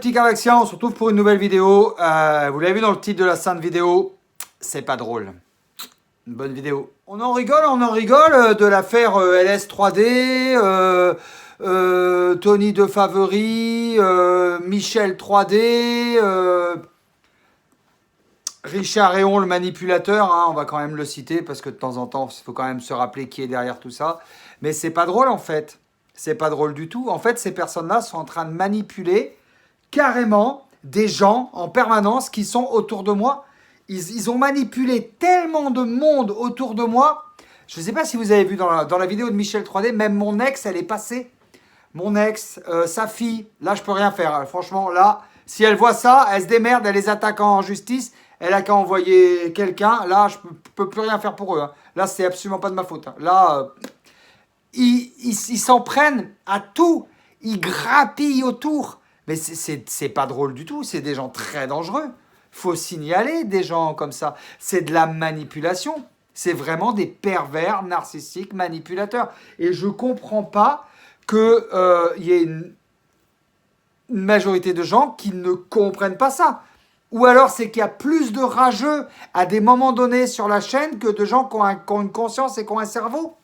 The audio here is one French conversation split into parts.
petits Cavaxiens, on se retrouve pour une nouvelle vidéo. Vous l'avez vu dans le titre de la sainte vidéo, c'est pas drôle. Une bonne vidéo. On en rigole de l'affaire LS3D, Tony de Favori, Michel 3D, Richard Réon le manipulateur, hein, on va quand même le citer parce que de temps en temps, il faut quand même se rappeler qui est derrière tout ça. Mais c'est pas drôle en fait. C'est pas drôle du tout. En fait, ces personnes-là sont en train de manipuler carrément des gens en permanence qui sont autour de moi. Ils ont manipulé tellement de monde autour de moi. Je ne sais pas si vous avez vu dans la vidéo de Michel 3D, même mon ex, elle est passée. Mon ex, sa fille, là, je peux rien faire. Franchement, là, si elle voit ça, elle se démerde, elle les attaque en justice. Elle a qu'à envoyer quelqu'un. Là, je peux plus rien faire pour eux. Hein. Là, c'est absolument pas de ma faute. Hein. Là, ils s'en prennent à tout. Ils grappillent autour. Mais c'est pas drôle du tout. C'est des gens très dangereux. Faut signaler des gens comme ça. C'est de la manipulation. C'est vraiment des pervers narcissiques manipulateurs. Et je comprends pas qu'il y ait une majorité de gens qui ne comprennent pas ça. Ou alors c'est qu'il y a plus de rageux à des moments donnés sur la chaîne que de gens qui ont une conscience et qui ont un cerveau.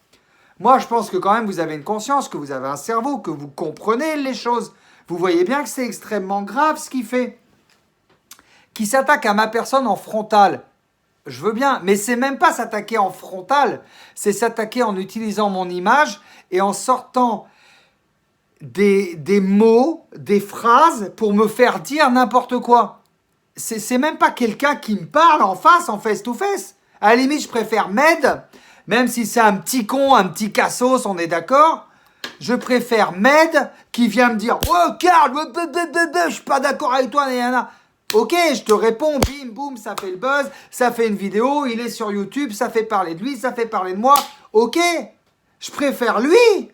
Moi, je pense que quand même vous avez une conscience, que vous avez un cerveau, que vous comprenez les choses. Vous voyez bien que c'est extrêmement grave ce qu'il fait. Qui s'attaque à ma personne en frontal, je veux bien, mais c'est même pas s'attaquer en frontal, c'est s'attaquer en utilisant mon image et en sortant des mots, des phrases pour me faire dire n'importe quoi. C'est même pas quelqu'un qui me parle en face, en face-to-face. À la limite, je préfère Med, même si c'est un petit con, un petit cassos, on est d'accord. Je préfère Med qui vient me dire « Oh, Karl, je suis pas d'accord avec toi, nanana. » Ok, je te réponds, bim, boum, ça fait le buzz, ça fait une vidéo, il est sur YouTube, ça fait parler de lui, ça fait parler de moi. Ok, je préfère lui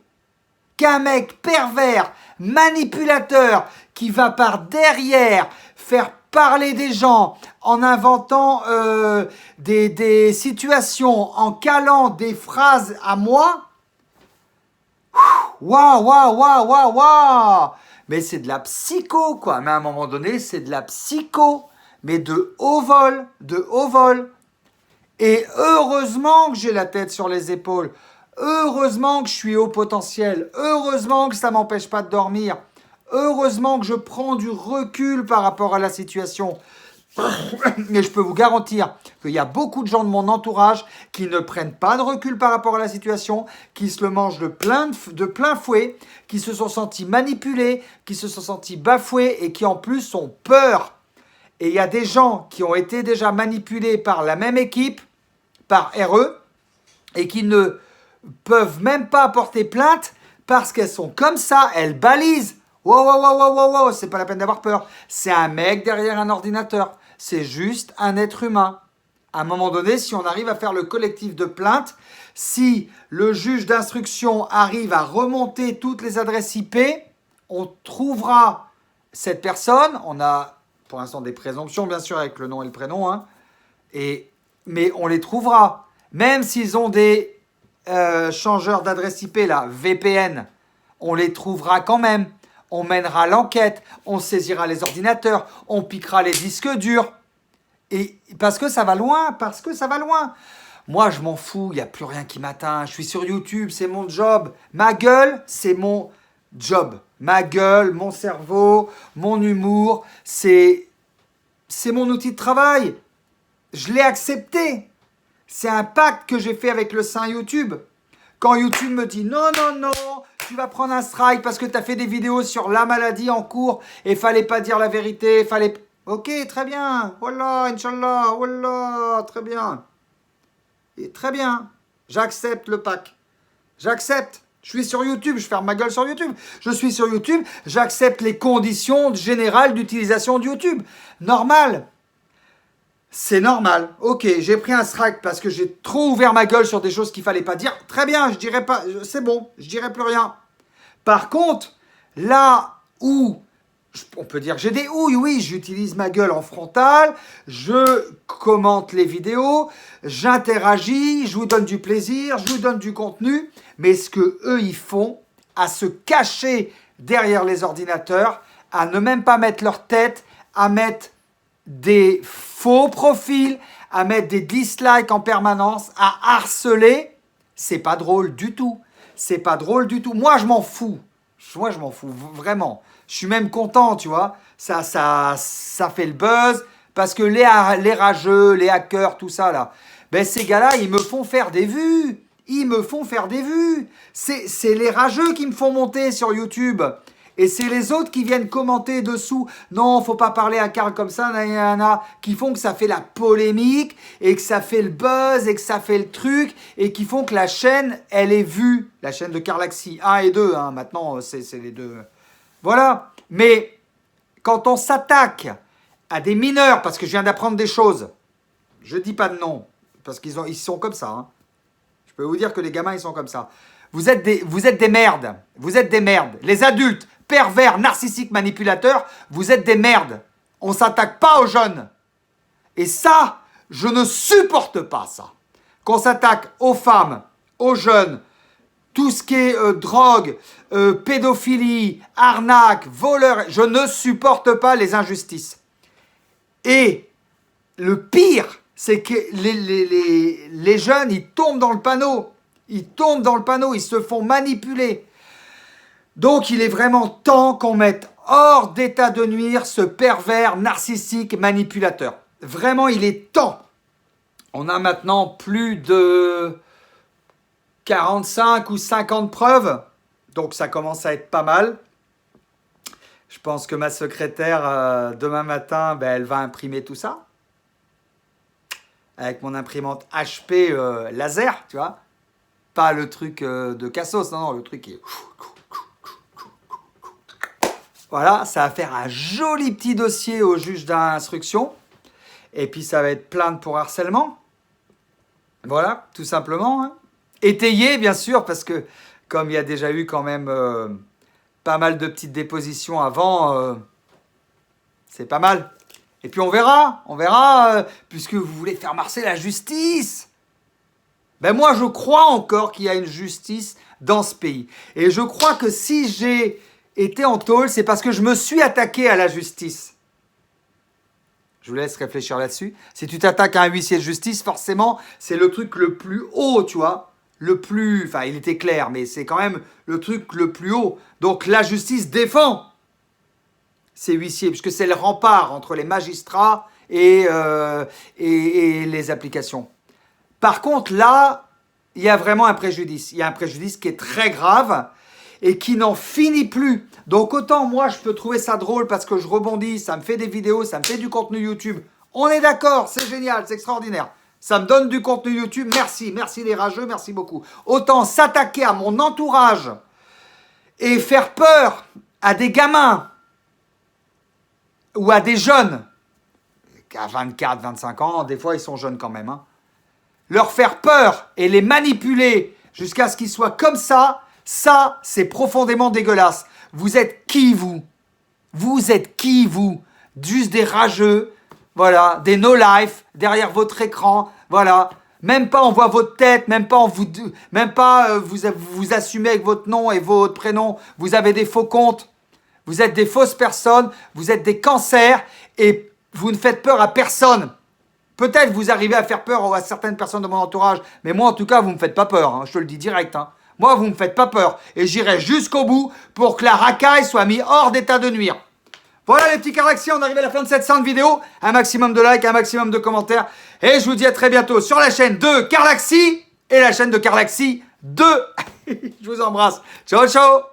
qu'un mec pervers, manipulateur, qui va par derrière faire parler des gens en inventant des situations, en calant des phrases à moi. Waouh. Mais c'est de la psycho, quoi. Mais à un moment donné, c'est de la psycho. Mais de haut vol, Et heureusement que j'ai la tête sur les épaules. Heureusement que je suis haut potentiel. Heureusement que ça ne m'empêche pas de dormir. Heureusement que je prends du recul par rapport à la situation. Mais je peux vous garantir qu'il y a beaucoup de gens de mon entourage qui ne prennent pas de recul par rapport à la situation, qui se le mangent de plein fouet, qui se sont sentis manipulés, qui se sont sentis bafoués et qui en plus ont peur. Et il y a des gens qui ont été déjà manipulés par la même équipe, par RE, et qui ne peuvent même pas porter plainte parce qu'elles sont comme ça, elles balisent. Wow, c'est pas la peine d'avoir peur. C'est un mec derrière un ordinateur. C'est juste un être humain. À un moment donné, si on arrive à faire le collectif de plainte, si le juge d'instruction arrive à remonter toutes les adresses IP, on trouvera cette personne. On a pour l'instant des présomptions, bien sûr, avec le nom et le prénom. Hein, mais on les trouvera. Même s'ils ont des changeurs d'adresse IP, là, VPN, on les trouvera quand même. On mènera l'enquête, on saisira les ordinateurs, on piquera les disques durs. Et parce que ça va loin. Moi, je m'en fous, il n'y a plus rien qui m'atteint. Je suis sur YouTube, c'est mon job. Ma gueule, c'est mon job. Ma gueule, mon cerveau, mon humour, c'est mon outil de travail. Je l'ai accepté. C'est un pacte que j'ai fait avec le saint YouTube. Quand YouTube me dit non, tu vas prendre un strike parce que tu as fait des vidéos sur la maladie en cours et fallait pas dire la vérité, Ok, très bien, voilà, Inch'Allah, voilà, très bien. Et très bien, j'accepte le pack. J'accepte. Je suis sur YouTube, je ferme ma gueule sur YouTube. Je suis sur YouTube, j'accepte les conditions générales d'utilisation de YouTube. Normal. C'est normal. Ok, j'ai pris un strike parce que j'ai trop ouvert ma gueule sur des choses qu'il fallait pas dire. Très bien, je dirais pas, c'est bon, je dirai plus rien. Par contre, là où on peut dire que j'ai des houilles, oui, j'utilise ma gueule en frontal, je commente les vidéos, j'interagis, je vous donne du plaisir, je vous donne du contenu, mais ce que eux ils font, à se cacher derrière les ordinateurs, à ne même pas mettre leur tête, à mettre des faux profils, à mettre des dislikes en permanence, à harceler, c'est pas drôle du tout. C'est pas drôle du tout. Moi, je m'en fous. Moi, je m'en fous, vraiment. Je suis même content, tu vois. Ça fait le buzz. Parce que les rageux, les hackers, tout ça, là, ben ces gars-là, ils me font faire des vues. Ils me font faire des vues. C'est les rageux qui me font monter sur YouTube. Et c'est les autres qui viennent commenter dessous. Non, faut pas parler à Karl comme ça, qui font que ça fait la polémique, et que ça fait le buzz, et que ça fait le truc, et qui font que la chaîne, elle est vue. La chaîne de Karlaxi 1 et 2, hein, maintenant, c'est les deux. Voilà. Mais quand on s'attaque à des mineurs, parce que je viens d'apprendre des choses, je dis pas de nom, parce ils sont comme ça. Hein. Je peux vous dire que les gamins, ils sont comme ça. Vous êtes des merdes. Vous êtes des merdes. Les adultes, pervers, narcissiques, manipulateurs, vous êtes des merdes. On ne s'attaque pas aux jeunes. Et ça, je ne supporte pas ça. Qu'on s'attaque aux femmes, aux jeunes, tout ce qui est drogue, pédophilie, arnaque, voleur, je ne supporte pas les injustices. Et le pire, c'est que les jeunes, ils tombent dans le panneau. Ils tombent dans le panneau, ils se font manipuler. Donc, il est vraiment temps qu'on mette hors d'état de nuire ce pervers narcissique manipulateur. Vraiment, il est temps. On a maintenant plus de 45 ou 50 preuves. Donc, ça commence à être pas mal. Je pense que ma secrétaire, demain matin, ben, elle va imprimer tout ça. Avec mon imprimante HP laser, tu vois. Pas le truc de Cassos, non, le truc qui est... Voilà, ça va faire un joli petit dossier au juge d'instruction. Et puis, ça va être plainte pour harcèlement. Voilà, tout simplement. Hein. Étayé, bien sûr, parce que comme il y a déjà eu quand même pas mal de petites dépositions avant, c'est pas mal. Et puis, on verra, puisque vous voulez faire marcher la justice. Ben moi, je crois encore qu'il y a une justice dans ce pays. Et je crois que si j'ai été en tôle, c'est parce que je me suis attaqué à la justice. Je vous laisse réfléchir là-dessus. Si tu t'attaques à un huissier de justice, forcément, c'est le truc le plus haut, tu vois. Le plus... Enfin, il était clair, mais c'est quand même le truc le plus haut. Donc, la justice défend ces huissiers, puisque c'est le rempart entre les magistrats et les applications. Par contre, là, il y a vraiment un préjudice. Il y a un préjudice qui est très grave et qui n'en finit plus. Donc, autant moi, je peux trouver ça drôle parce que je rebondis, ça me fait des vidéos, ça me fait du contenu YouTube. On est d'accord, c'est génial, c'est extraordinaire. Ça me donne du contenu YouTube, merci les rageux, merci beaucoup. Autant s'attaquer à mon entourage et faire peur à des gamins ou à des jeunes, à 24, 25 ans, des fois ils sont jeunes quand même, hein. Leur faire peur et les manipuler jusqu'à ce qu'ils soient comme ça, c'est profondément dégueulasse. Vous êtes qui, vous? Vous êtes qui, vous? Juste des rageux, voilà, des no-life derrière votre écran, voilà. Même pas on voit votre tête, même pas vous assumez avec votre nom et votre prénom. Vous avez des faux comptes, vous êtes des fausses personnes, vous êtes des cancers et vous ne faites peur à personne. Peut-être vous arrivez à faire peur à certaines personnes de mon entourage, mais moi en tout cas vous ne me faites pas peur, hein, je te le dis direct. Hein. Moi vous ne me faites pas peur et j'irai jusqu'au bout pour que la racaille soit mise hors d'état de nuire. Voilà les petits Karlaxi, on arrive à la fin de cette sainte vidéo. Un maximum de likes, un maximum de commentaires. Et je vous dis à très bientôt sur la chaîne de Karlaxi et la chaîne de Karlaxi 2. Je vous embrasse. Ciao, ciao.